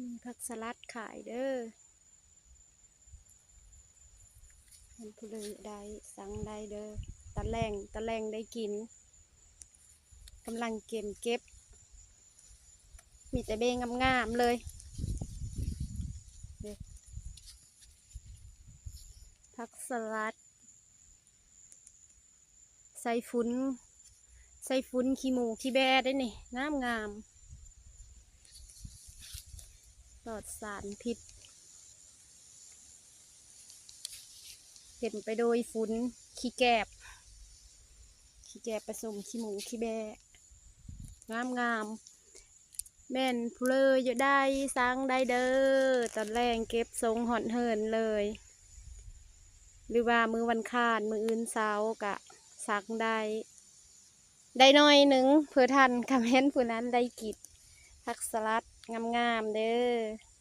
มีผักสลัดขายเด้อเห็นผู้เลยได้สั่งได้เด้อตะแลงได้กินกำลังเก็บมีแต่เบงงามๆเลยเด้อผักสลัดใส่ฟุ้นขี้หมูขี้แบะได้นี่งามปลอดสารพิษเต็มไปโดยฟุ้นขี้แกบผสมขี้หมูขี้แบะงามแม่นผู้เลยอยู่ได้สั่งได้เด้อตอนแรกเก็บทรงหอนเหินเลยหรือว่ามือวันคานมืออื่นเสาร์กะสั่งได้น้อยหนึ่งเพื่อทันคำเห็นผู้นั้นได้กิจผักสลัดงามๆเด้อ